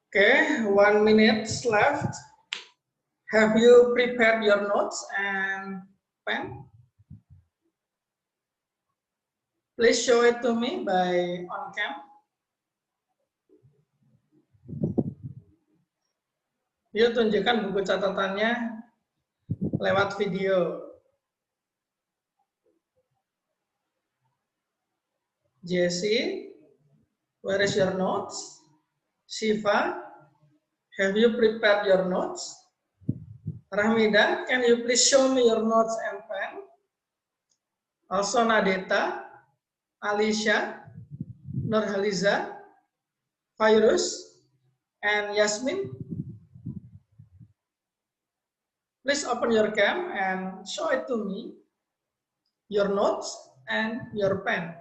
Okay, 1 minute left. Have you prepared your notes and pen? Please show it to me by on cam. Yuk tunjukkan buku catatannya lewat video. Jesse, where is your notes? Shiva, have you prepared your notes? Rahmida, can you please show me your notes and pen? Also Nadeta, Alicia, Nurhaliza, Fairuz, and Yasmin. Please open your cam and show it to me, your notes and your pen.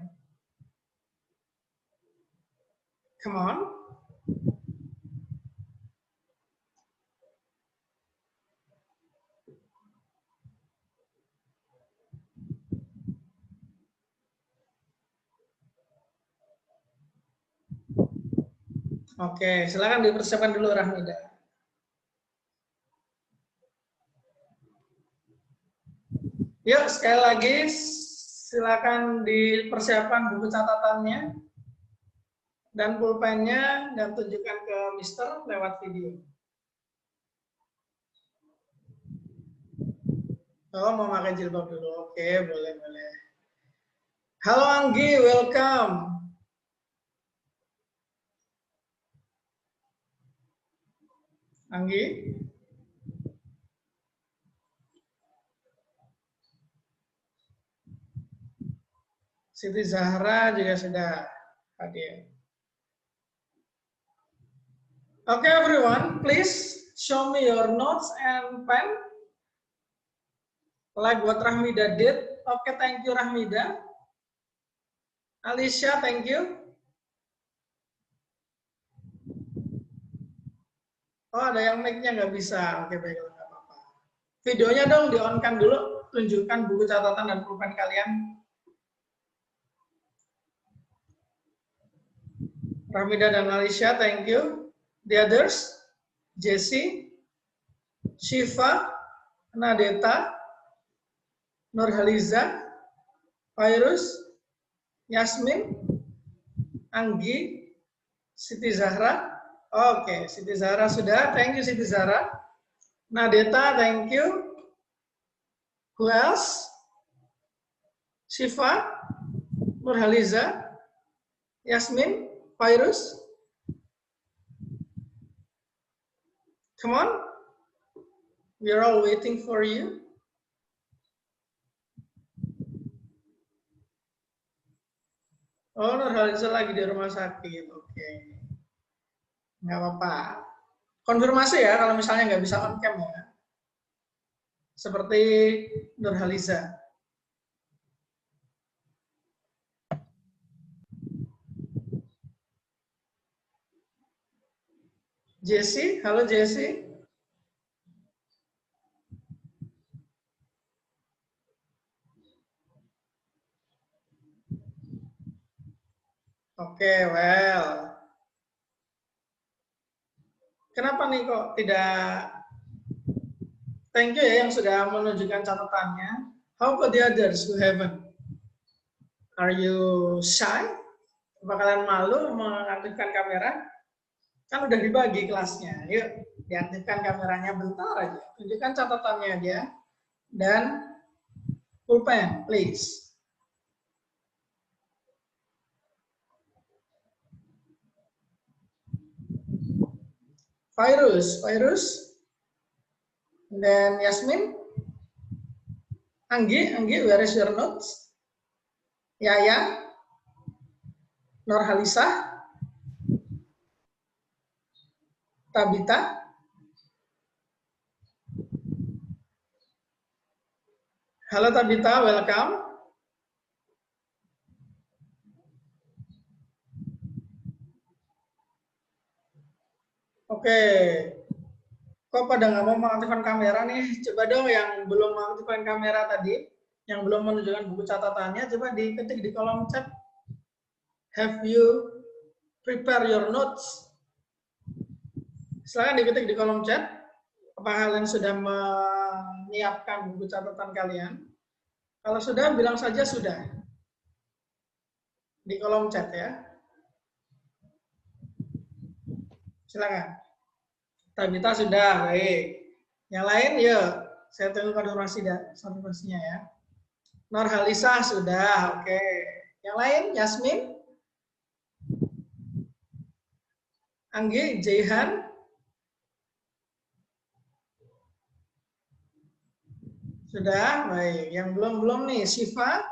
Come on. Oke, silakan dipersiapkan dulu Rahmida. Yuk, sekali lagi silakan dipersiapkan buku catatannya dan pulpennya dan tunjukkan ke Mister lewat video. Oh, mau pakai jilbab dulu. Oke, boleh. Halo Anggi, welcome. Anggi. Siti Zahra juga sudah hadir. Okay, everyone, please show me your notes and pen. Like what Rahmida did. Okay, thank you Rahmida. Alicia, thank you. Oh, ada yang mic-nya nggak bisa. Oke, baiklah, nggak apa-apa. Videonya dong di-on-kan dulu. Tunjukkan buku catatan dan pulpen kalian. Rahmida dan Alicia, thank you. The others, Jesse, Shiva, Nadeta, Nurhaliza, Fairuz, Yasmin, Anggi, Siti Zahra. Oke, Siti Zahra sudah. Thank you Siti Zahra. Nadeta, thank you. Who else? Shiva, Nurhaliza, Yasmin, Fairuz. Come on. We are all waiting for you. Oh, Nurhaliza lagi di rumah sakit. Oke. Nggak apa-apa. Konfirmasi ya kalau misalnya nggak bisa on cam ya. Seperti Nurhaliza. Jesse, halo Jesse. Oke, well. Kenapa nih kok tidak? Thank you ya yang sudah menunjukkan catatannya. How about the others who haven't? Are you shy? Apa kalian malu mengaktifkan kamera? Kan udah dibagi kelasnya. Yuk, diaktifkan kameranya bentar aja. Tunjukkan catatannya aja. Dan pulpen, please. Fairuz, dan Yasmin, Anggi, where is your notes? Yaya, Nurhalisa, Tabita, halo Tabita, welcome. Oke, kok pada nggak mau mengaktifkan kamera nih? Coba dong yang belum mengaktifkan kamera tadi, yang belum menunjukkan buku catatannya, coba diketik di kolom chat. Have you prepare your notes? Silakan diketik di kolom chat. Apakah kalian sudah menyiapkan buku catatan kalian? Kalau sudah, bilang saja sudah. Di kolom chat ya. Silakan. Tabita sudah, baik. Yang lain, yuk. Saya tunggu konfirmasinya ya. Nurhalisa sudah, oke. Yang lain, Yasmin? Anggi, Jaihan? Sudah, baik. Yang belum nih, Siva?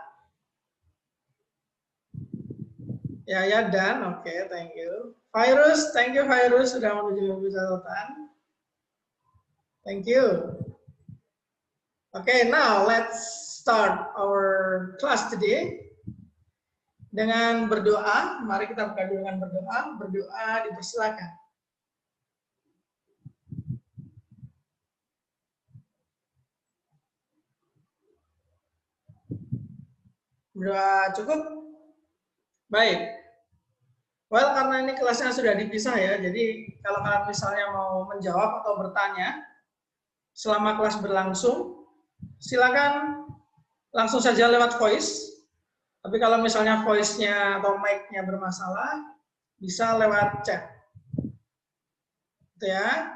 Ya, dan, oke, thank you. Virus, thank you Virus sudah menuju buku catatan. Thank you. Okay, now let's start our class today dengan berdoa. Mari kita buka dulu dengan berdoa. Berdoa dipersilakan. Berdoa cukup? Baik. Well, karena ini kelasnya sudah dipisah ya, jadi kalau kalian misalnya mau menjawab atau bertanya selama kelas berlangsung, silakan langsung saja lewat voice. Tapi kalau misalnya voice-nya atau mic-nya bermasalah, bisa lewat chat. Gitu ya.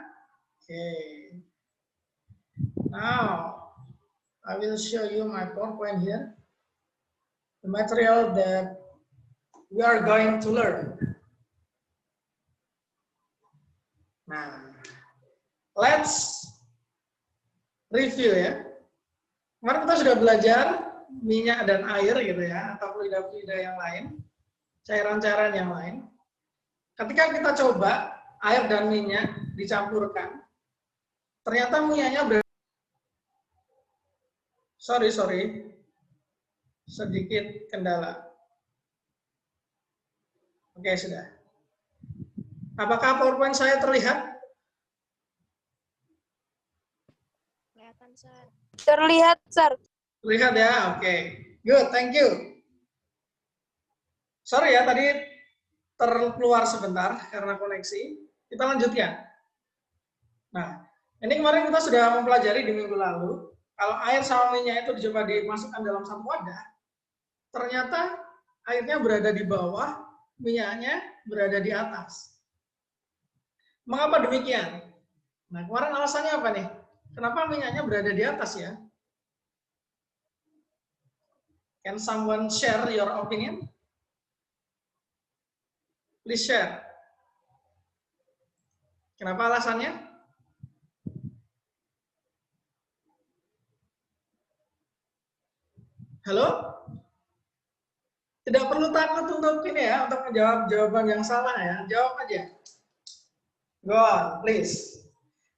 Oke. Now, I will show you my PowerPoint here. The material that we are going to learn. Nah, let's review ya. Kemarin kita sudah belajar minyak dan air gitu ya, atau fluida-fluida yang lain, cairan-cairan yang lain. Ketika kita coba air dan minyak dicampurkan, ternyata minyaknya sorry, sedikit kendala. Oke, sudah. Apakah PowerPoint saya terlihat? Kelihatan, Sir. Terlihat, Sir. Terlihat ya, oke. Good, thank you. Sorry ya, tadi terkeluar sebentar karena koneksi. Kita lanjutkan. Nah, ini kemarin kita sudah mempelajari di minggu lalu, kalau air sama minyak itu dicoba dimasukkan dalam satu wadah, ternyata airnya berada di bawah, minyaknya berada di atas. Mengapa demikian? Nah, kemarin alasannya apa nih? Kenapa minyaknya berada di atas ya? Can someone share your opinion? Please share. Kenapa alasannya? Halo? Tidak perlu takut untuk ini ya, untuk menjawab jawaban yang salah ya. Jawab aja. Go on, please.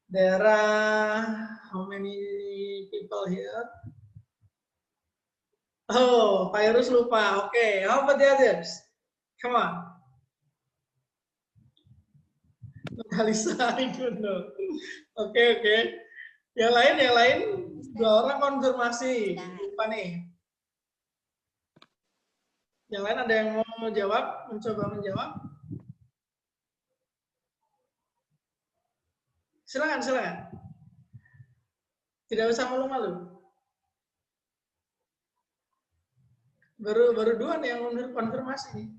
There are how many people here? Oh, Virus lupa. Okay, how about the others? Come on. Alisa, I don't know. Oke. Yang lain, dua orang konfirmasi. Lupa nih. Yang lain ada yang mau jawab, mencoba menjawab? Silakan. Tidak usah malu-malu. Baru dua nih yang konfirmasi.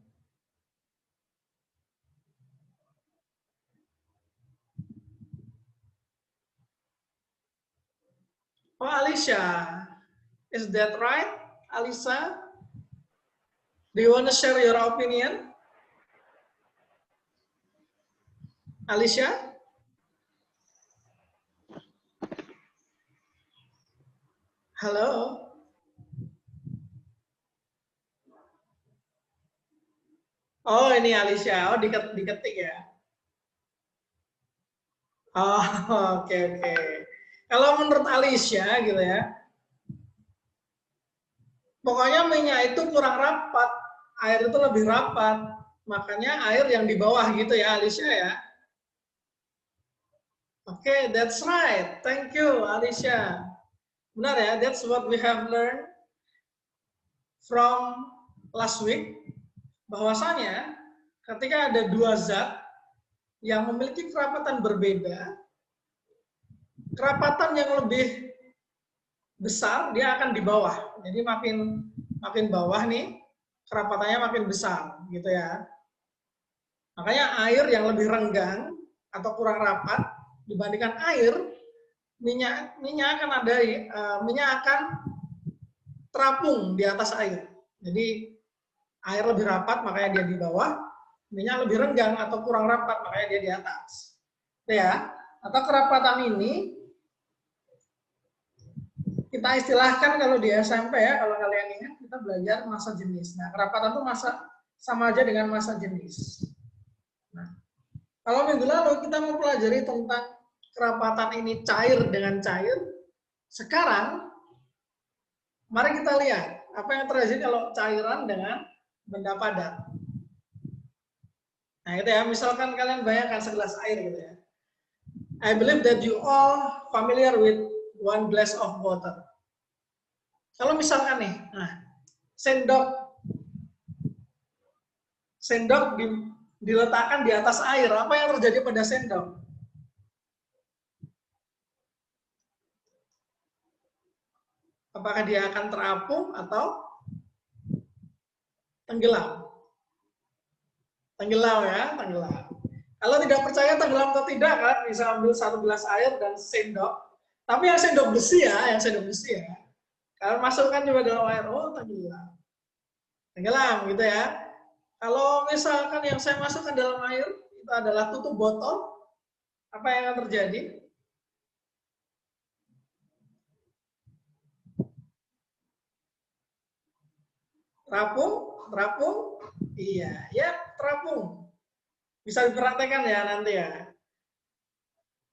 Oh, Alicia. Is that right, Alisa? Do you want to share your opinion? Alicia? Halo? Oh, ini Alicia. Oh, diketik ya. Oh, oke. Kalau menurut Alicia gitu ya, pokoknya minyak itu kurang rapat, air itu lebih rapat, makanya air yang di bawah gitu ya Alicia ya. Oke, that's right. Thank you Alicia. Benar ya, that's what we have learned from last week, bahwasanya ketika ada dua zat yang memiliki kerapatan berbeda, kerapatan yang lebih besar dia akan di bawah. Jadi makin bawah nih kerapatannya makin besar gitu ya. Makanya air yang lebih renggang atau kurang rapat dibandingkan air, minyak akan terapung di atas air. Jadi air lebih rapat makanya dia di bawah, minyak lebih renggang atau kurang rapat makanya dia di atas. Ya, atau kerapatan ini kita istilahkan kalau di SMP ya, kalau kalian ingat kita belajar massa jenis. Nah, kerapatan itu sama aja dengan massa jenis. Nah, kalau minggu lalu kita mempelajari tentang kerapatan ini cair dengan cair, sekarang mari kita lihat apa yang terjadi kalau cairan dengan benda padat. Nah, itu ya, misalkan kalian bayangkan segelas air gitu ya. I believe that you all familiar with one glass of water. Kalau misalkan nih, nah, sendok diletakkan di atas air, apa yang terjadi pada sendok? Apakah dia akan terapung atau tenggelam? Tenggelam ya, tenggelam. Kalau tidak percaya tenggelam atau tidak, kan bisa ambil satu gelas air dan sendok. Tapi yang sendok besi ya, kalau masukkan juga dalam air, oh tenggelam. Tenggelam gitu ya. Kalau misalkan yang saya masukkan dalam air itu adalah tutup botol, apa yang akan terjadi? Terapung, iya, ya terapung. Bisa dipraktekkan ya nanti ya.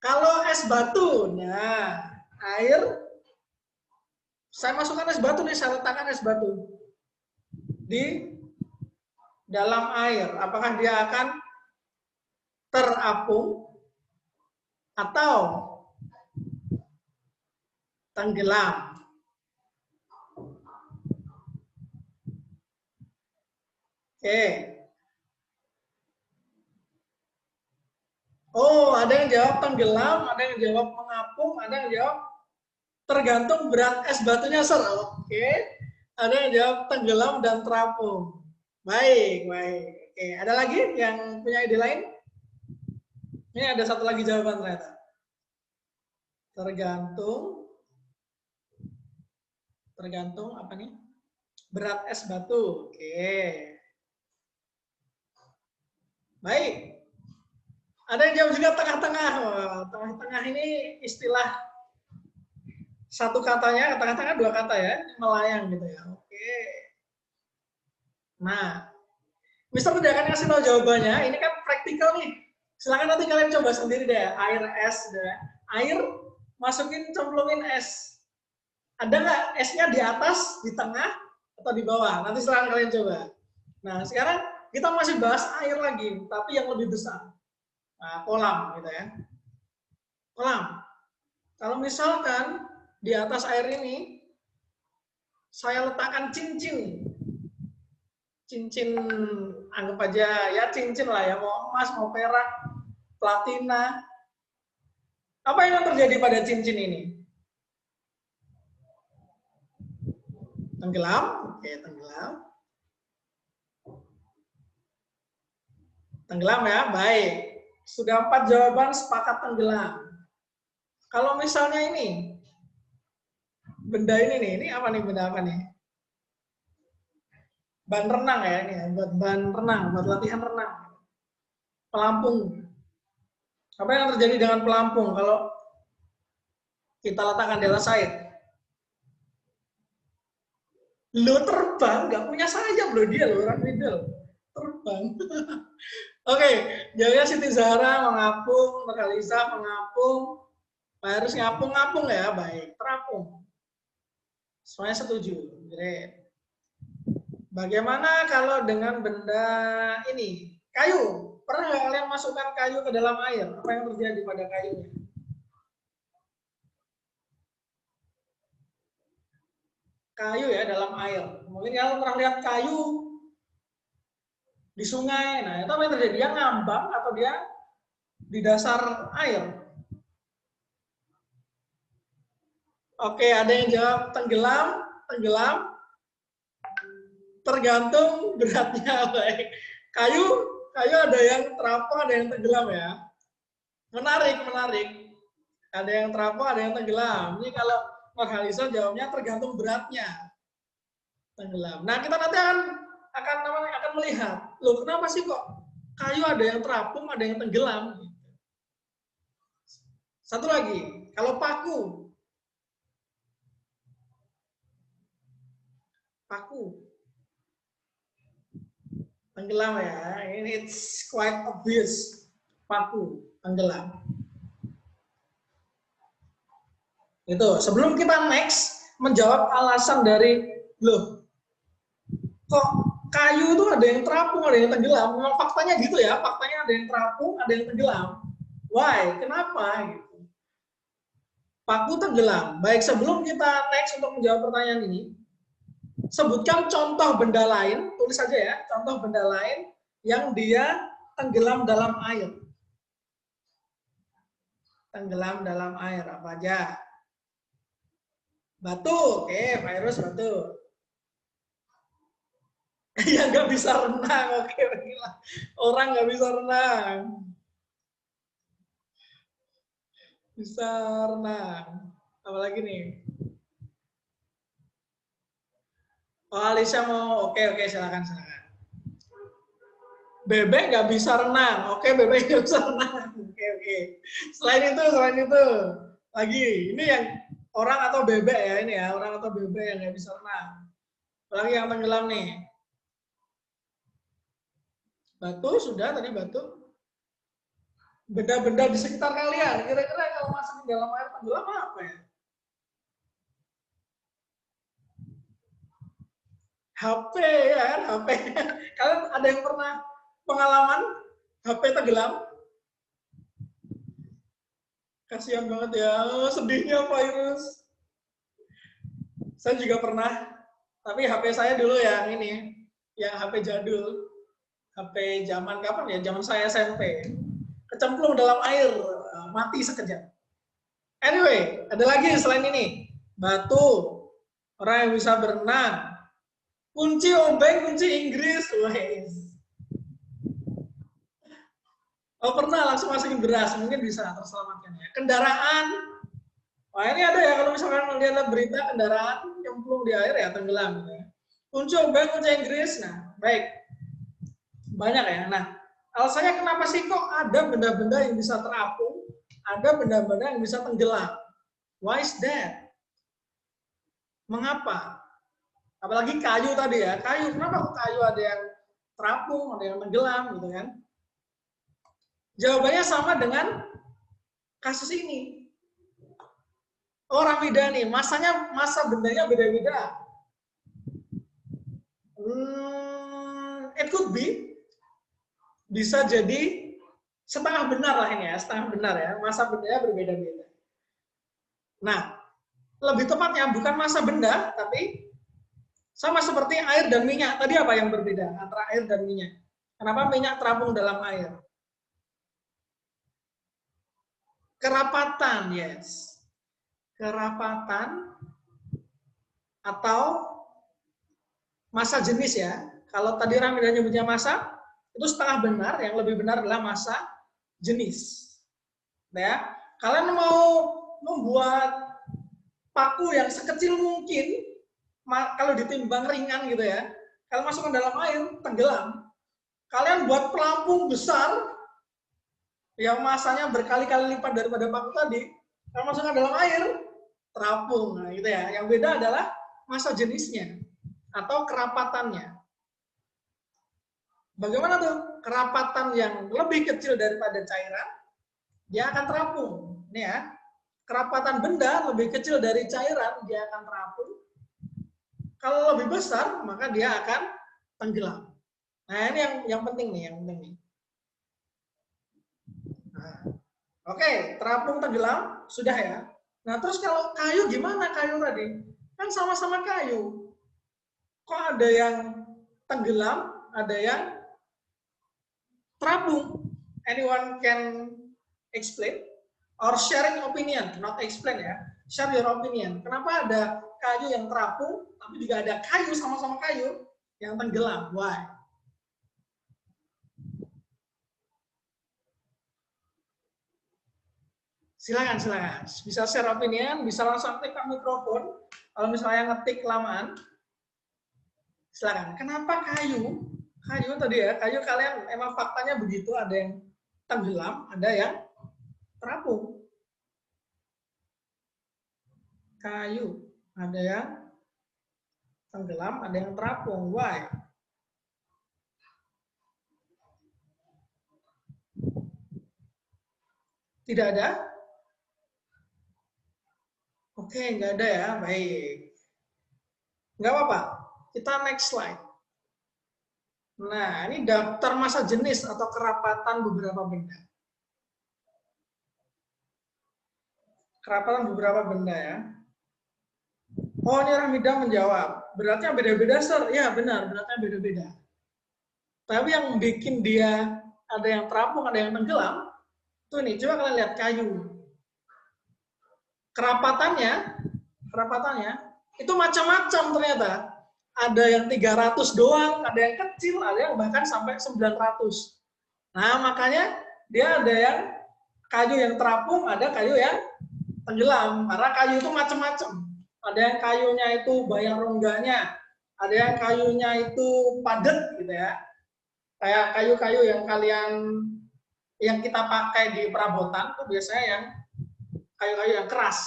Kalau es batu, nah air, saya masukkan es batu nih, saya letakkan es batu di dalam air. Apakah dia akan terapung atau tenggelam? Oke. Oh, ada yang jawab tenggelam, ada yang jawab mengapung, ada yang jawab tergantung berat es batunya, Sir. Oke. Ada yang jawab tenggelam dan terapung. Baik, baik. Oke, ada lagi yang punya ide lain? Ini ada satu lagi jawaban ternyata. Tergantung apa nih? Berat es batu. Oke. Baik. Ada yang jawab juga tengah-tengah. Tengah-tengah ini istilah satu katanya, tengah-tengah dua kata ya, melayang gitu ya. Oke. Nah, Mister tidak akan kasih tahu jawabannya. Ini kan praktikal nih. Silakan nanti kalian coba sendiri deh. Air es, deh. Air masukin cemplungin es. Ada nggak esnya di atas, di tengah, atau di bawah? Nanti silakan kalian coba. Nah, sekarang kita masih bahas air lagi, tapi yang lebih besar. Nah, kolam gitu ya. Kolam. Kalau misalkan di atas air ini saya letakkan cincin. Cincin anggap aja ya cincin lah ya, mau emas, mau perak, platina. Apa yang terjadi pada cincin ini? Tenggelam? Oke, tenggelam. Tenggelam ya, baik. Sudah 4 jawaban sepakat tenggelam. Kalau misalnya ini, benda ini nih, ini apa nih, benda apa nih? Ban renang ya, ini ya, buat ban renang, buat latihan renang. Pelampung. Apa yang terjadi dengan pelampung kalau kita letakkan di atas air? Lo terbang, nggak punya sayap lo dia, lo orang middle. Terbang. Oke, jawabnya Siti Zahra mengapung, Makalisa mengapung, Pak Harus ngapung-ngapung ya, baik, terapung. Semuanya setuju, great. Bagaimana kalau dengan benda ini, kayu? Pernah nggak kalian masukkan kayu ke dalam air? Apa yang terjadi pada kayunya? Kayu ya dalam air. Mungkin kalian pernah lihat kayu di sungai. Nah, itu apa yang terjadi? Dia ngambang atau dia di dasar air? Oke, ada yang jawab tenggelam, tenggelam. Tergantung beratnya. Baik. Kayu ada yang terapung, ada yang tenggelam ya. Menarik, menarik. Ada yang terapung, ada yang tenggelam. Ini kalau Marhalisa jawabnya tergantung beratnya. Tenggelam. Nah, kita nanti akan melihat, loh kenapa sih kok kayu ada yang terapung, ada yang tenggelam? Satu lagi, kalau paku. Tenggelam ya. Ini it's quite obvious. Paku tenggelam. Itu. Sebelum kita next menjawab alasan dari loh kok kayu itu ada yang terapung, ada yang tenggelam. Memang faktanya gitu ya. Faktanya ada yang terapung, ada yang tenggelam. Why? Kenapa? Gitu. Paku tenggelam. Baik, sebelum kita next untuk menjawab pertanyaan ini, sebutkan contoh benda lain, tulis saja ya, contoh benda lain yang dia tenggelam dalam air. Tenggelam dalam air, apa aja? Batu, oke, virus batu. Yang nggak bisa renang, oke, orang nggak bisa renang. Bisa renang. Apalagi nih? Oh, Alicia mau, oke, silakan. Bebek nggak bisa renang, oke, bebek nggak bisa renang, oke. Selain itu, lagi, ini yang orang atau bebek ya, ini ya, orang atau bebek yang nggak bisa renang. Apalagi yang tenggelam nih. Batu, sudah tadi batu. Benda-benda di sekitar kalian, kira-kira kalau masuk di dalam air tenggelam apa ya? HP ya kan, HP. Kalian ada yang pernah pengalaman HP tenggelam? Kasihan banget ya, sedihnya virus. Saya juga pernah, tapi HP saya dulu yang ini, yang HP jadul. HP zaman kapan ya? Zaman saya SMP. Kecemplung dalam air, mati sekejap. Anyway, ada lagi selain ini. Batu, orang yang bisa berenang. Kunci obeng, kunci Inggris. Oh pernah langsung masukin beras, mungkin bisa terselamatkan ya. Kendaraan. Wah ini ada ya, kalau misalkan lihat berita kendaraan nyemplung di air ya tenggelam. Gitu ya. Kunci obeng, kunci Inggris. Nah, baik. Banyak ya. Nah, alasannya kenapa sih kok ada benda-benda yang bisa terapung, ada benda-benda yang bisa tenggelam? Why is that? Mengapa? Apalagi kayu tadi ya. Kayu, kenapa kok kayu ada yang terapung, ada yang tenggelam gitu kan? Jawabannya sama dengan kasus ini. Orang beda nih, masa bendanya beda-beda. It could be, bisa jadi setengah benar lah ini ya, setengah benar ya, masa bendanya berbeda-beda. Nah, lebih tepatnya bukan masa benda, tapi sama seperti air dan minyak. Tadi apa yang berbeda antara air dan minyak? Kenapa minyak terapung dalam air? Kerapatan, yes. Kerapatan atau massa jenis ya. Kalau tadi Ramida nyebutnya massa, itu setengah benar, yang lebih benar adalah massa jenis. Ya, kalian mau membuat paku yang sekecil mungkin, kalau ditimbang ringan gitu ya, kalau masukkan dalam air, tenggelam. Kalian buat pelampung besar, yang masanya berkali-kali lipat daripada paku tadi, kalau masukkan dalam air, terapung. Nah, gitu ya. Yang beda adalah massa jenisnya atau kerapatannya. Bagaimana tuh? Kerapatan yang lebih kecil daripada cairan, dia akan terapung. Ini ya. Kerapatan benda lebih kecil dari cairan, dia akan terapung. Kalau lebih besar, maka dia akan tenggelam. Nah, ini yang penting nih, Nah, oke, terapung tenggelam, sudah ya. Nah, terus kalau kayu gimana kayu tadi? Kan sama-sama kayu. Kok ada yang tenggelam, ada yang terapung? Anyone can explain, or sharing opinion, not explain ya. Share your opinion. Kenapa ada kayu yang terapung, tapi juga ada kayu sama-sama kayu yang tenggelam? Why? Silakan, silakan. Bisa share opinion, bisa langsung aktifkan mikrofon. Kalau misalnya ngetik kelamaan, silakan. Kenapa kayu? Kayu tadi ya, kayu kalian emang faktanya begitu, ada yang tenggelam, ada yang terapung. Kayu, ada yang tenggelam, ada yang terapung. Why? Tidak ada? Oke, nggak ada ya. Baik. Nggak apa-apa. Kita next slide. Nah, ini daftar massa jenis atau kerapatan beberapa benda. Kerapatan beberapa benda ya. Oh, ini Rahmida menjawab. Beratnya beda-beda, Sir. Ya, benar. Beratnya beda-beda. Tapi yang bikin dia ada yang terapung, ada yang tenggelam, tuh nih, coba kalian lihat kayu. Kerapatannya itu macam-macam ternyata. Ada yang 300 doang, ada yang kecil, ada yang bahkan sampai 900. Nah, makanya dia ada yang kayu yang terapung, ada kayu yang tenggelam. Karena kayu itu macam-macam. Ada yang kayunya itu bayang rongganya, ada yang kayunya itu padat gitu ya. Kayak kayu-kayu yang kita pakai di perabotan itu biasanya yang kayu-kayu yang keras,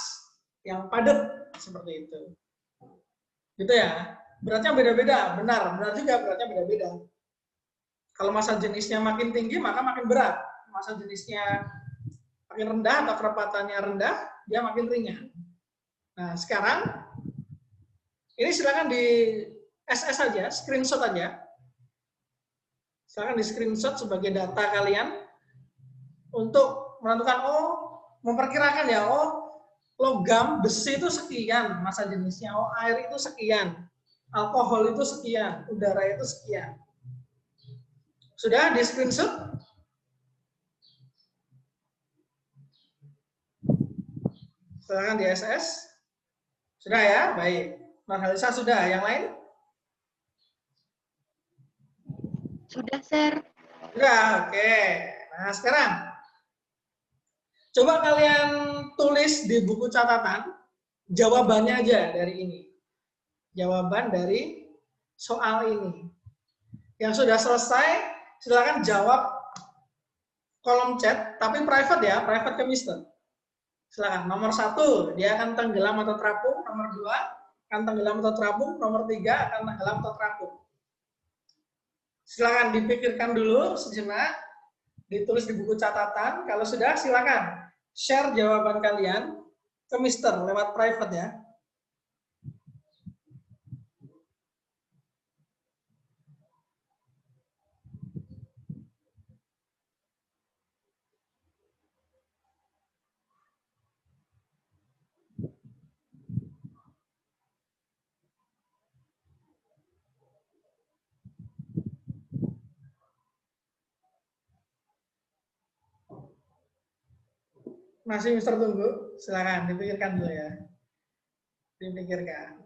yang padat seperti itu. Gitu ya. Beratnya beda-beda, benar, benar juga beratnya beda-beda. Kalau massa jenisnya makin tinggi, maka makin berat. Massa jenisnya makin rendah atau kerapatannya rendah, dia makin ringan. Nah, sekarang ini silakan di SS aja, screenshot aja. Silakan di screenshot sebagai data kalian untuk menentukan, oh, memperkirakan ya, oh, logam, besi itu sekian massa jenisnya, oh, air itu sekian, alkohol itu sekian, udara itu sekian. Sudah di screenshot? Silakan di SS. Sudah ya? Baik. Marhalisa sudah. Yang lain? Sudah, Sir. Sudah, oke. Nah, sekarang coba kalian tulis di buku catatan jawabannya aja dari ini. Jawaban dari soal ini. Yang sudah selesai, silakan jawab kolom chat, tapi private ya, private ke Mister. Silakan. Nomor 1, dia akan tenggelam atau terapung. Nomor 2, akan tenggelam atau terapung. Nomor 3, akan tenggelam atau terapung. Silakan dipikirkan dulu sejenak, ditulis di buku catatan. Kalau sudah, silakan share jawaban kalian ke Mister lewat private ya. Masih Mister tunggu, silakan dipikirkan dulu ya. Dipikirkan.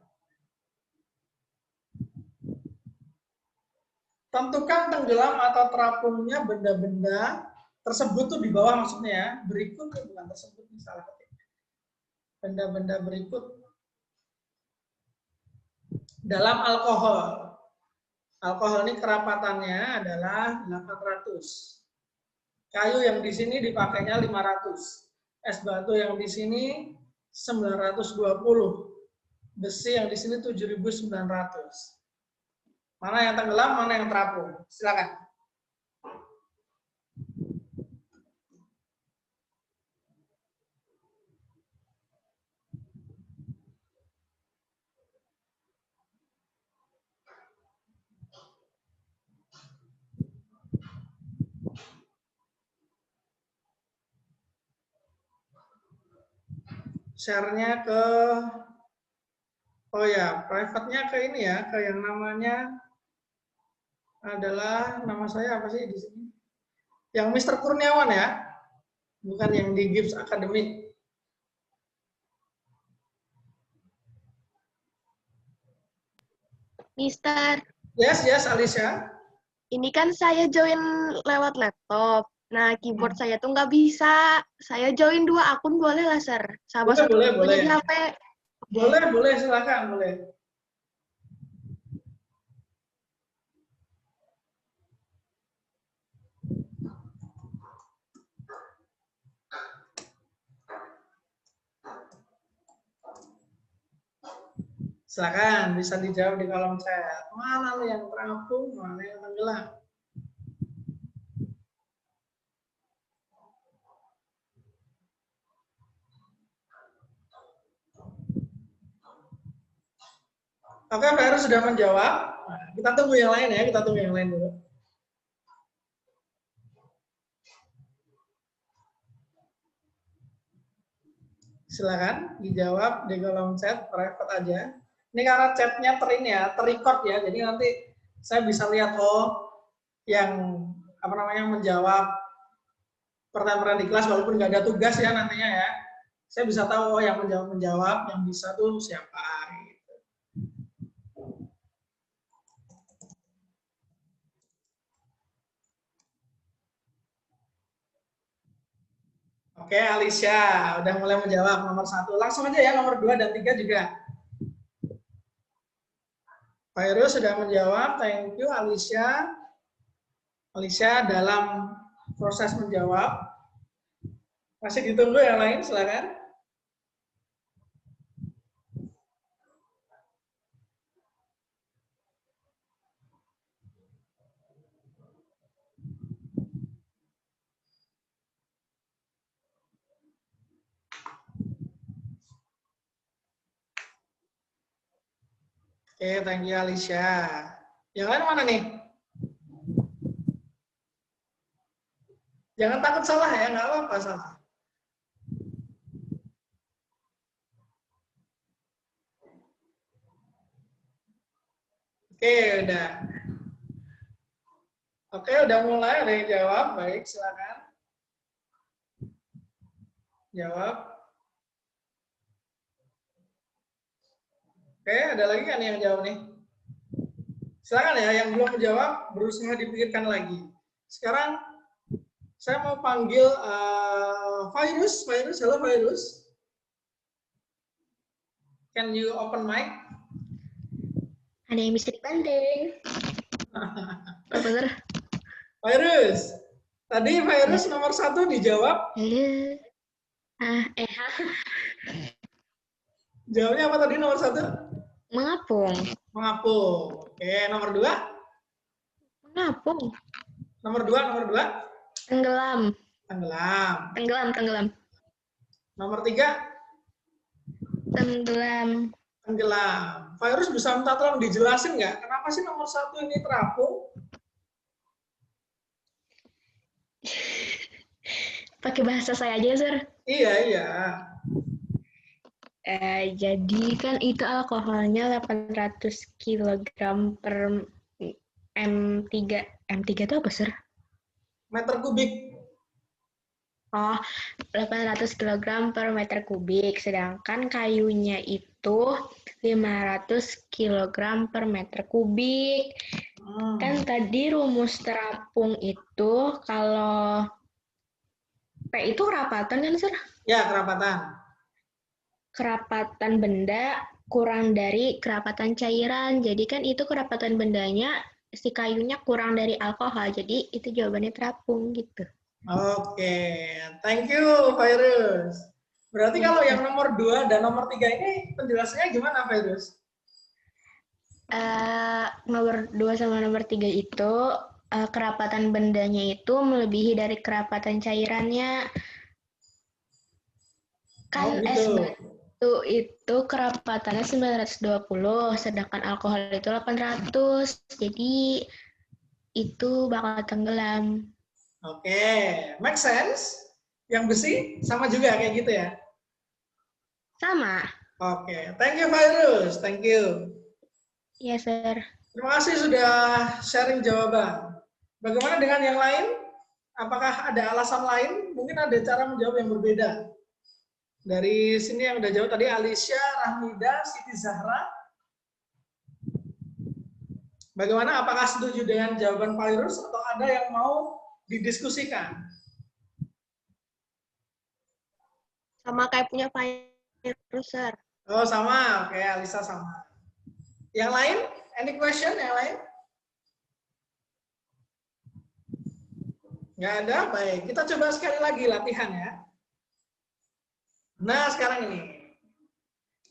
Tentukan tenggelam atau terapungnya benda-benda tersebut tuh di bawah maksudnya ya. Berikut bukan tersebut misalnya. Benda-benda berikut dalam alkohol. Alkohol ini kerapatannya adalah 800. Kayu yang di sini dipakainya 500. Es batu yang di sini 920. Besi yang di sini 7.900. Mana yang tenggelam, mana yang terapung? Silakan. Share-nya ke, oh ya, private-nya ke ini ya, ke yang namanya adalah, nama saya apa sih di sini? Yang Mr. Kurniawan ya. bukan yang di Gibbs Academy. Mister, Yes, Alicia. ini kan saya join lewat laptop. Nah, keyboard saya tuh nggak bisa. Saya join 2 akun boleh lah, Sir? Sama Boleh. satunya di HP. Boleh, silakan, boleh. Silakan, bisa dijawab di kolom chat. Mana nih yang terapung, mana yang tenggelam? Oke, Pak sudah menjawab. Nah, kita tunggu yang lain ya, kita tunggu yang lain dulu. Silakan dijawab di kolom chat, private aja. Ini karena chatnya terrecord ya, jadi nanti saya bisa lihat yang menjawab pertanyaan-pertanyaan di kelas walaupun nggak ada tugas ya nantinya ya. Saya bisa tahu yang menjawab yang bisa tuh siapa. Gitu. Oke, Alicia udah mulai menjawab nomor 1. Langsung aja ya nomor 2 dan 3 juga. Virus sudah menjawab, thank you Alicia. Alicia dalam proses menjawab. Masih ditunggu yang lain, silakan. Oke, thank you Alicia. Yang lain mana nih? Jangan takut salah ya, nggak apa-apa salah. Oke, udah. Oke, udah mulai ada yang jawab. Baik, silakan. Jawab. Oke, ada lagi kan yang jawab nih? Silakan ya, yang belum menjawab berusaha dipikirkan lagi. Sekarang saya mau panggil Virus. Halo Virus. Can you open mic? Ada yang bisa dibanding. Bener. Virus. Tadi Virus nomor 1 dijawab. Jawabnya apa tadi nomor 1? Mengapung. Oke, nomor 2? Mengapung. Nomor 2? Tenggelam. Tenggelam. Nomor 3? Tenggelam. Virus bisa minta tolong dijelasin nggak? Kenapa sih nomor 1 ini terapung? Pakai bahasa saya aja, Sir. Iya. Jadi kan itu alkoholnya 800 kg per M3. M3 itu apa, Sir? Meter kubik. Oh, 800 kg per meter kubik. Sedangkan kayunya itu 500 kg per meter kubik. Kan tadi rumus terapung itu kalau P itu kerapatan kan, Sir? Ya, kerapatan. Kerapatan benda kurang dari kerapatan cairan. Jadi kan itu kerapatan bendanya, si kayunya kurang dari alkohol. Jadi itu jawabannya terapung gitu. Oke, thank you Virus. Berarti kalau yang nomor 2 dan nomor 3 ini penjelasannya gimana Virus? Nomor 2 sama nomor 3 itu kerapatan bendanya itu melebihi dari kerapatan cairannya. Kan es batu itu kerapatannya 920, sedangkan alkohol itu 800. Jadi itu bakal tenggelam. Oke, make sense? Yang besi sama juga kayak gitu ya? Sama. Oke, thank you Virus, thank you. Iya, Sir. Terima kasih sudah sharing jawaban. Bagaimana dengan yang lain? Apakah ada alasan lain? Mungkin ada cara menjawab yang berbeda. Dari sini yang udah jawab tadi Alicia, Rahmida, Siti Zahra. Bagaimana? Apakah setuju dengan jawaban Virus atau ada yang mau didiskusikan? Sama kayak punya Virus, Sir. Oh, sama. Oke, Alisa sama. Yang lain? Any question? Yang lain? Nggak ada? Baik. Kita coba sekali lagi latihan ya. Nah, sekarang ini.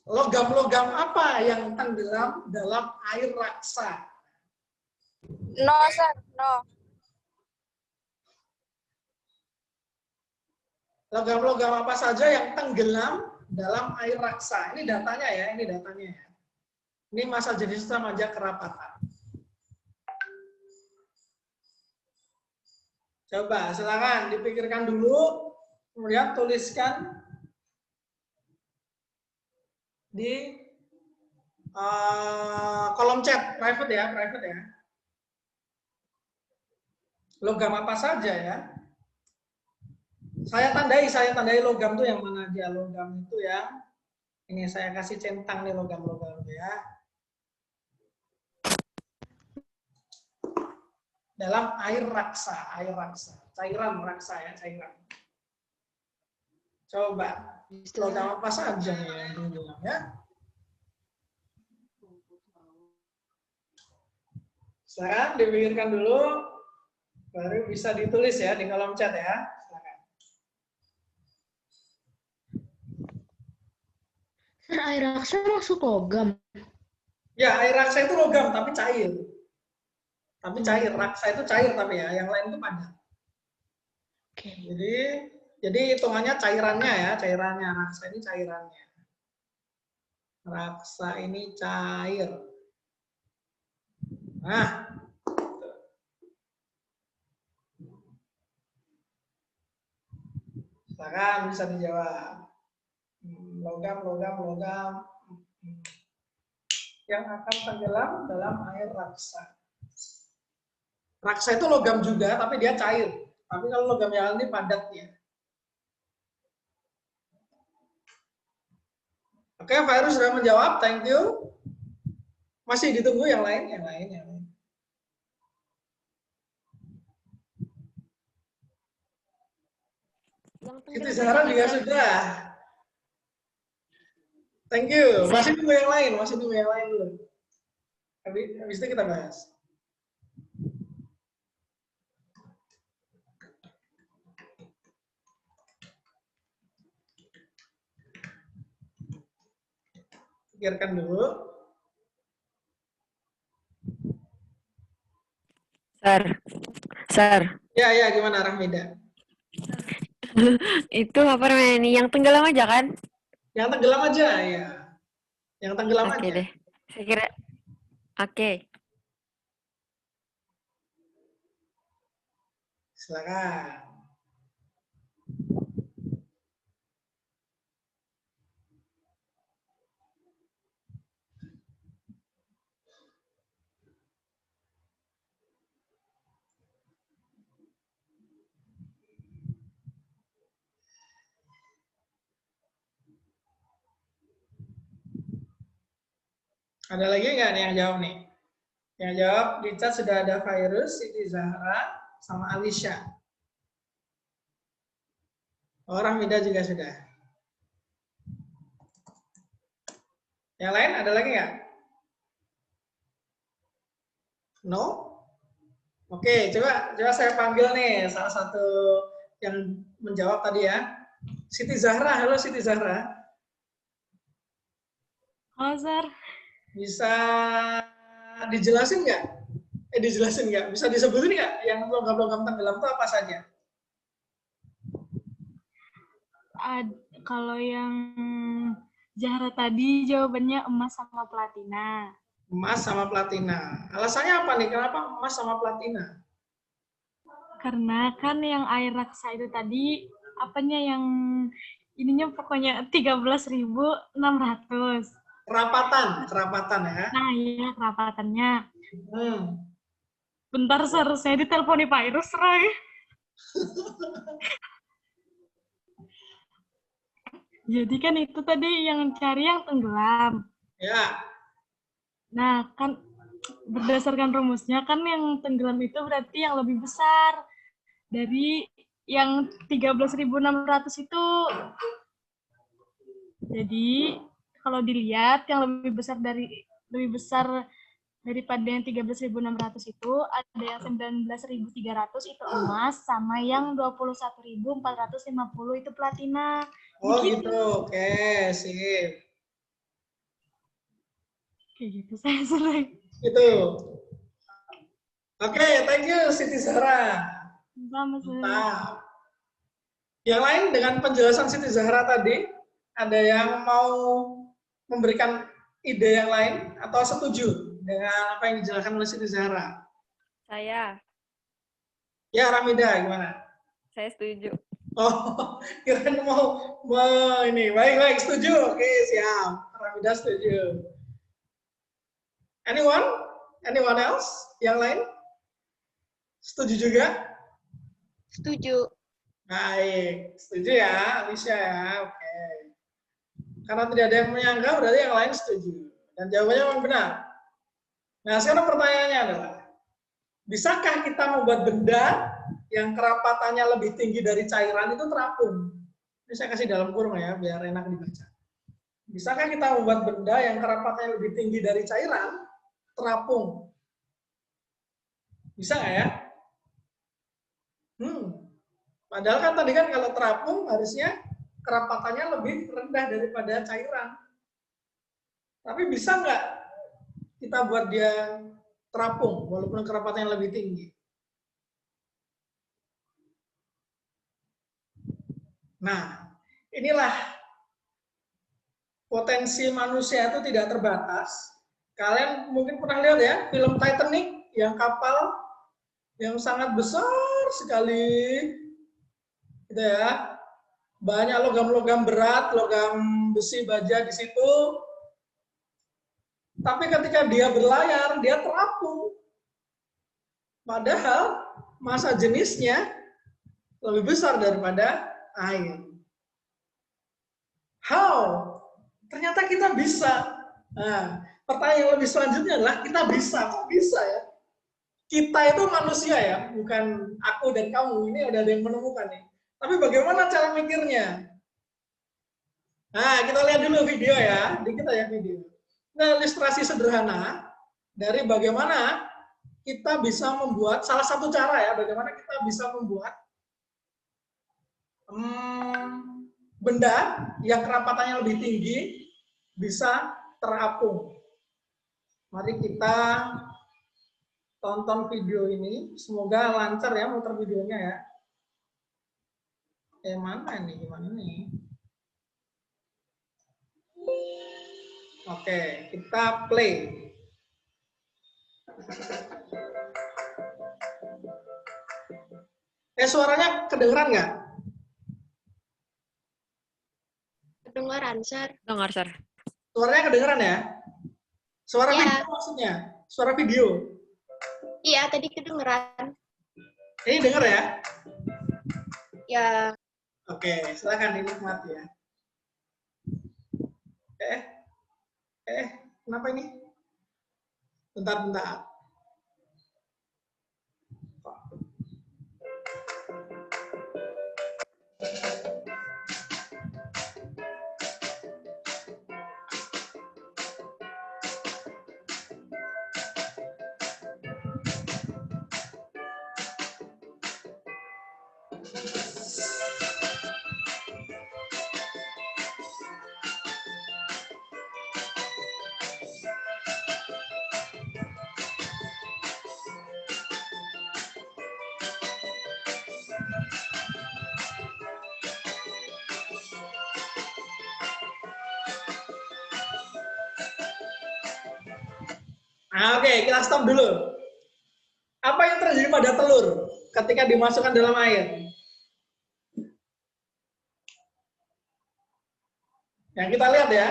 Logam-logam apa yang tenggelam dalam air raksa? No, sir. No. Logam-logam apa saja yang tenggelam dalam air raksa? Ini datanya ya, ini datanya ya. Ini masa jenis remaja kerapatan. Coba, silakan dipikirkan dulu, kemudian tuliskan di kolom chat, private ya. Logam apa saja ya? Saya tandai logam itu yang mana dia. Logam itu yang ini saya kasih centang nih logam-logam ya. Dalam air raksa, cairan raksa ya, cairan. Coba, logam apa saja nih yang tenggelam ya? Silakan dipikirkan dulu, baru bisa ditulis ya di kolom chat ya. Silakan. Air raksa masuk logam. Ya, air raksa itu logam tapi cair. Raksa itu cair tapi ya, yang lain itu padat. Oke. Jadi hitungannya cairannya ya, cairannya. Raksa ini cairannya. Raksa ini cair. Nah. Silakan bisa dijawab. Logam. Yang akan tenggelam dalam air raksa. Raksa itu logam juga, tapi dia cair. Tapi kalau logam yang ini padat ya. Oke, Virus sudah menjawab, thank you. Masih ditunggu yang lain. Itu Zahra juga sudah. Thank you. Masih nunggu yang lain dulu. Habis itu kita bahas. Pikirkan dulu. Sir. Ya, gimana Rahmida? Itu apa namanya ini? Yang tenggelam aja kan? Yang tenggelam aja, ya. Yang tenggelam aja. Oke deh. Saya kira. Oke. Silakan. Ada lagi nggak nih yang jawab nih? Yang jawab di chat sudah ada Virus, Siti Zahra, sama Alicia. Orang Mida juga sudah. Yang lain ada lagi nggak? No? Oke, coba saya panggil nih salah satu yang menjawab tadi ya. Siti Zahra, halo Siti Zahra. Halo, Sir. Bisa dijelasin nggak? Dijelasin nggak? Bisa disebutin nggak yang logam-logam tenggelam itu apa saja? Kalau yang Zahra tadi jawabannya emas sama platina. Emas sama platina. Alasannya apa nih? Kenapa emas sama platina? Karena kan yang air raksa itu tadi apanya yang ininya pokoknya 13.600. Kerapatan ya. Nah, iya kerapatannya. Hmm. Bentar, Sir, saya diteleponi Virus, Ray. Jadi kan itu tadi yang cari yang tenggelam. Ya, Nah, kan berdasarkan rumusnya kan yang tenggelam itu berarti yang lebih besar dari yang 13.600 itu. Jadi kalau dilihat yang lebih besar daripada yang 13.600 itu ada yang 19.300 itu emas sama yang 21.450 itu platina. oh Begitu. gitu. Oke, sip. Kayak gitu saya sering. Itu. Oke, thank you Siti Zahra. Sama saya. Mantap. Yang lain dengan penjelasan Siti Zahra tadi, ada yang mau memberikan ide yang lain atau setuju dengan apa yang dijelaskan oleh Siti Zahra? Saya. Ya, Ramida, gimana? Saya setuju. Oh, kirain mau ini. Baik, setuju. Oke, siap. Ramida setuju. Anyone? Anyone else? Yang lain? Setuju juga? Setuju. Baik, setuju ya, Alicia ya. Oke. Karena tidak ada yang menyangka, berarti yang lain setuju. Dan jawabannya memang benar. Nah, sekarang pertanyaannya adalah, bisakah kita membuat benda yang kerapatannya lebih tinggi dari cairan itu terapung? Ini saya kasih dalam kurung ya, biar enak dibaca. Bisakah kita membuat benda yang kerapatannya lebih tinggi dari cairan terapung? Bisa nggak ya? Padahal kan tadi kan kalau terapung harusnya kerapatannya lebih rendah daripada cairan. Tapi bisa nggak kita buat dia terapung walaupun kerapatannya lebih tinggi? Nah, inilah potensi manusia itu tidak terbatas. Kalian mungkin pernah lihat ya film Titanic yang kapal yang sangat besar sekali, gitu ya. Banyak logam-logam berat, logam besi baja di situ. Tapi ketika dia berlayar, dia terapung. Padahal massa jenisnya lebih besar daripada air. How? Ternyata kita bisa. Nah, pertanyaan yang lebih selanjutnya adalah kita bisa. Kok bisa ya? Kita itu manusia ya, bukan aku dan kamu. Ini udah ada yang menemukan nih. Tapi bagaimana cara mikirnya? Nah, kita lihat dulu video ya. Dikit aja video. Nah, ilustrasi sederhana dari bagaimana kita bisa membuat, salah satu cara ya, bagaimana kita bisa membuat benda yang kerapatannya lebih tinggi bisa terapung. Mari kita tonton video ini. Semoga lancar ya muter videonya ya. Mana nih? Gimana nih? Oke, kita play. Suaranya kedengeran nggak? Kedengaran, Sir. Dengar, Sir. Suaranya kedengeran ya? Suara Ya. video maksudnya? Suara video? Iya, tadi kedengeran. Ini denger ya? Ya. Oke, silakan dinikmati ya. Kenapa ini? Bentar. Nah, oke, kita stop dulu. Apa yang terjadi pada telur ketika dimasukkan dalam air? Yang kita lihat ya,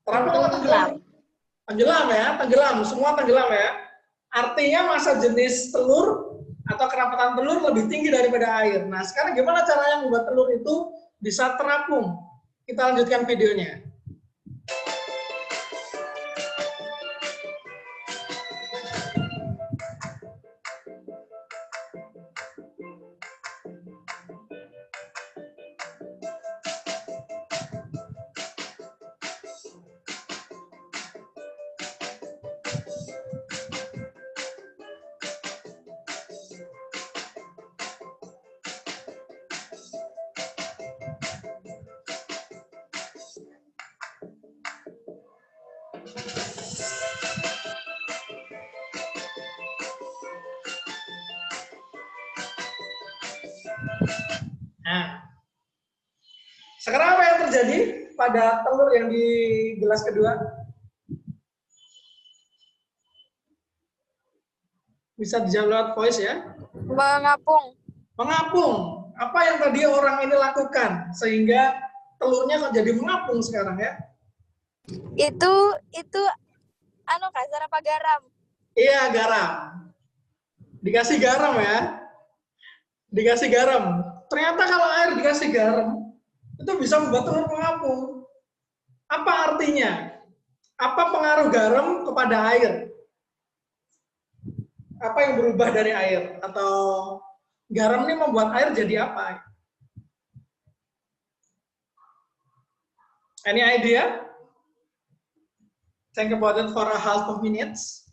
terapung atau tenggelam? Tenggelam ya, tenggelam, semua tenggelam ya. Artinya massa jenis telur atau kerapatan telur lebih tinggi daripada air. Nah, sekarang gimana caranya membuat telur itu bisa terapung? Kita lanjutkan videonya. Nah, sekarang apa yang terjadi pada telur yang di gelas kedua? Bisa dijawab lewat voice ya. Mengapung. Mengapung. Apa yang tadi orang ini lakukan sehingga telurnya kok jadi mengapung sekarang ya? Itu anu kasar apa garam? Iya, garam. Dikasih garam ya. Dikasih garam. Ternyata kalau air dikasih garam, itu bisa membuat telur mengapung. Apa artinya? Apa pengaruh garam kepada air? Apa yang berubah dari air? Atau garam ini membuat air jadi apa? Any idea? Think about it for a half of minutes.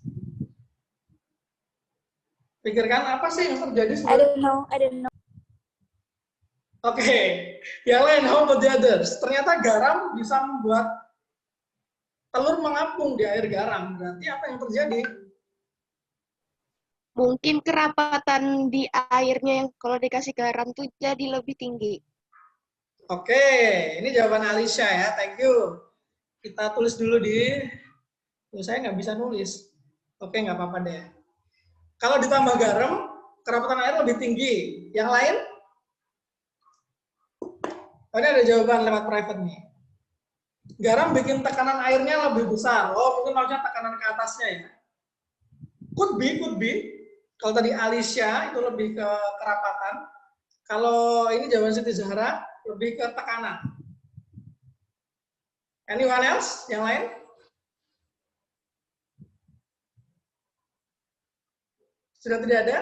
Pikirkan apa sih yang terjadi sebenarnya? I don't know. Oke, yang lain, how about the others? Ternyata garam bisa membuat telur mengapung di air garam. Berarti apa yang terjadi? Mungkin kerapatan di airnya yang kalau dikasih garam tuh jadi lebih tinggi. Oke, ini jawaban Alicia ya, thank you. Kita tulis dulu di... saya nggak bisa nulis. Oke, nggak apa-apa deh. Kalau ditambah garam, kerapatan air lebih tinggi. Yang lain? Oh, ini ada jawaban lewat private nih. Garam bikin tekanan airnya lebih besar. Oh, mungkin maksudnya tekanan ke atasnya ya. Could be. Kalau tadi Alicia itu lebih ke kerapatan. Kalau ini jawaban Siti Zahra lebih ke tekanan. Anyone else? Yang lain? Sudah tidak ada?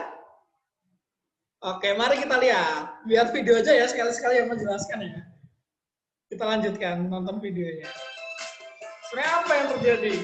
Oke, mari kita lihat. Lihat video aja ya, sekali-sekali yang menjelaskan ya. Kita lanjutkan nonton videonya. Sebenarnya apa yang terjadi?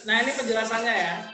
Nah, ini penjelasannya ya.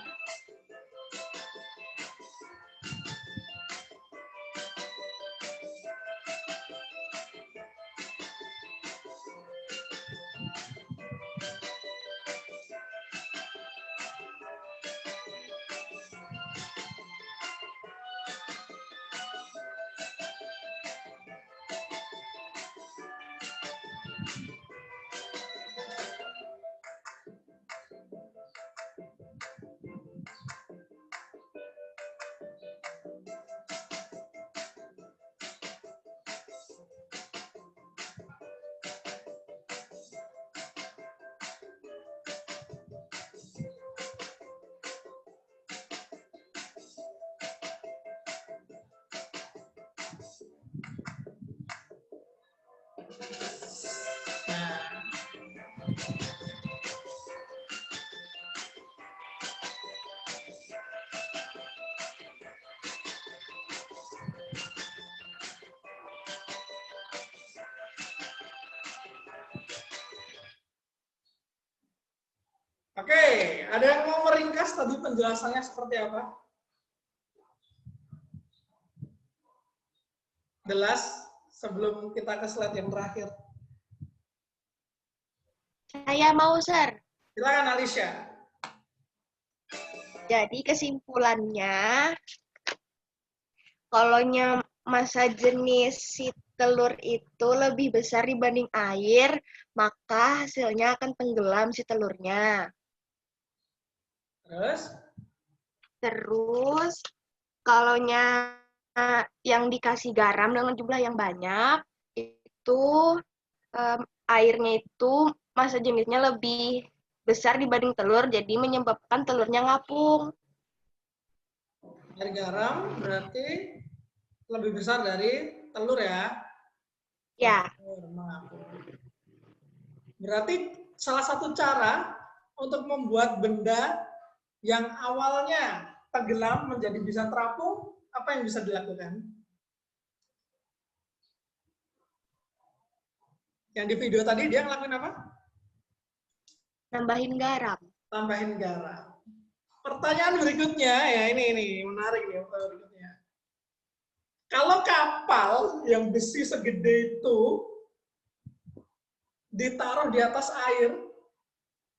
Oke, ada yang mau meringkas tadi penjelasannya seperti apa? Jelas sebelum kita ke slide yang terakhir. Saya mau, Sir. Silakan Alicia. Jadi kesimpulannya, kalau massa jenis si telur itu lebih besar dibanding air, maka hasilnya akan tenggelam si telurnya. Terus, kalau yang dikasih garam dengan jumlah yang banyak, itu airnya itu massa jenisnya lebih besar dibanding telur, jadi menyebabkan telurnya ngapung. Air garam berarti lebih besar dari telur ya? Ya. Berarti salah satu cara untuk membuat benda yang awalnya tenggelam menjadi bisa terapung, apa yang bisa dilakukan? Yang di video tadi dia ngelakuin apa? Nambahin garam. Tambahin garam. Pertanyaan berikutnya, ya ini menarik ya berikutnya. Kalau kapal yang besi segede itu ditaruh di atas air,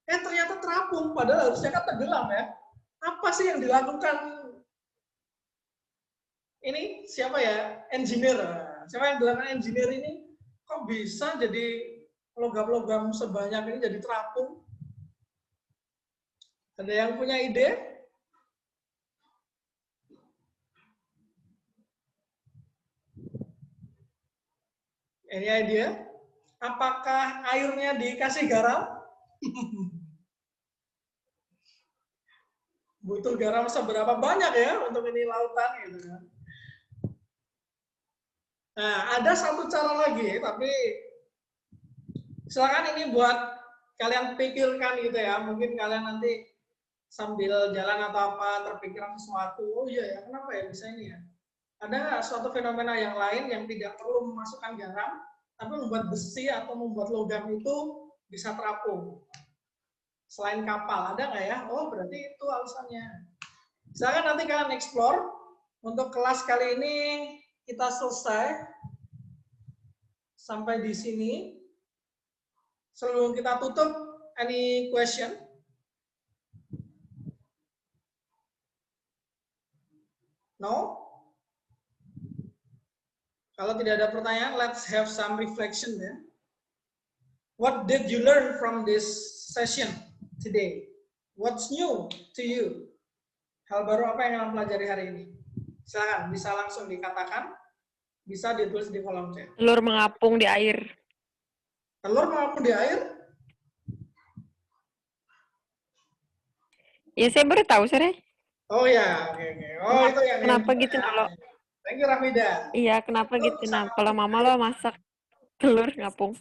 ternyata terapung, padahal harusnya kan tenggelam ya. Apa sih yang dilakukan? Ini siapa ya? Engineer. Siapa yang dilakukan engineer ini? Kok bisa jadi logam-logam sebanyak ini jadi terapung? Ada yang punya ide? Ini idea? Apakah airnya dikasih garam? Butuh garam seberapa banyak ya untuk ini lautan gitu kan? Nah, ada satu cara lagi, tapi silakan ini buat kalian pikirkan gitu ya. Mungkin kalian nanti sambil jalan atau apa terpikirkan sesuatu. Oh iya ya, kenapa ya bisa ini ya? Ada suatu fenomena yang lain yang tidak perlu memasukkan garam, tapi membuat besi atau membuat logam itu bisa terapung. Selain kapal, ada nggak ya? Oh, berarti itu alasannya. Silakan nanti kalian explore. Untuk kelas kali ini kita selesai sampai di sini. Sebelum kita tutup, any question? No? Kalau tidak ada pertanyaan, let's have some reflection ya. What did you learn from this session today? What's new to you? Hal baru apa yang kalian pelajari hari ini? Silakan, bisa langsung dikatakan, bisa ditulis di kolom chat. Telur mengapung di air. Telur mengapung di air? Ya, saya baru tahu, Sir. Oh ya, oke. Oh, itu yang kenapa gitu kalau? Thank you, Rafida. Iya, kenapa gitu? Nah, kalau mama lo masak telur ngapung.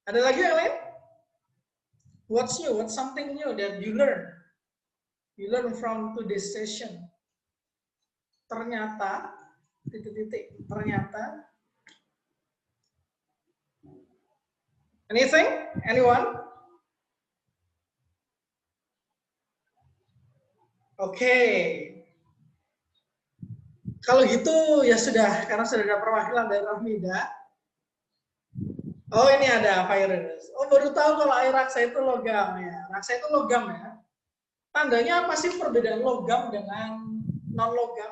Ada lagi yang lain? What's new? What's something new that you learn? You learn from today's session. Ternyata, ternyata. Anything? Anyone? Oke. Kalau gitu ya sudah, karena sudah ada perwakilan dari Rafida. Oh, ini ada Virus. Oh, baru tahu kalau air raksa itu logam ya. Raksa itu logam ya. Tandanya apa sih perbedaan logam dengan non logam?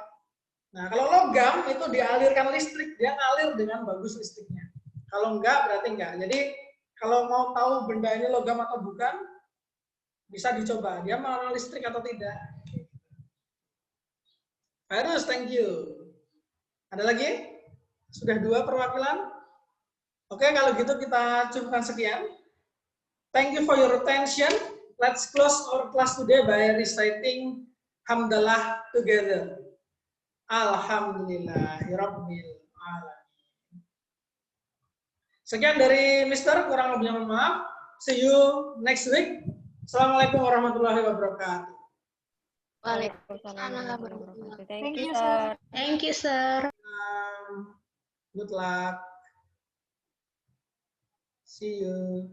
Nah, kalau logam itu dialirkan listrik, dia ngalir dengan bagus listriknya. Kalau enggak berarti enggak. Jadi kalau mau tahu benda ini logam atau bukan, bisa dicoba. Dia mengalami listrik atau tidak. Virus, thank you. Ada lagi? Sudah 2 perwakilan? Oke, kalau gitu kita cukupkan sekian. Thank you for your attention. Let's close our class today by reciting Hamdalah together. Alhamdulillahirabbil alamin. Sekian dari Mister, kurang lebihnya mohon maaf. See you next week. Assalamualaikum warahmatullahi wabarakatuh. Waalaikumsalam warahmatullahi wabarakatuh. Thank you, Sir. Thank you, Sir. Good luck. See you.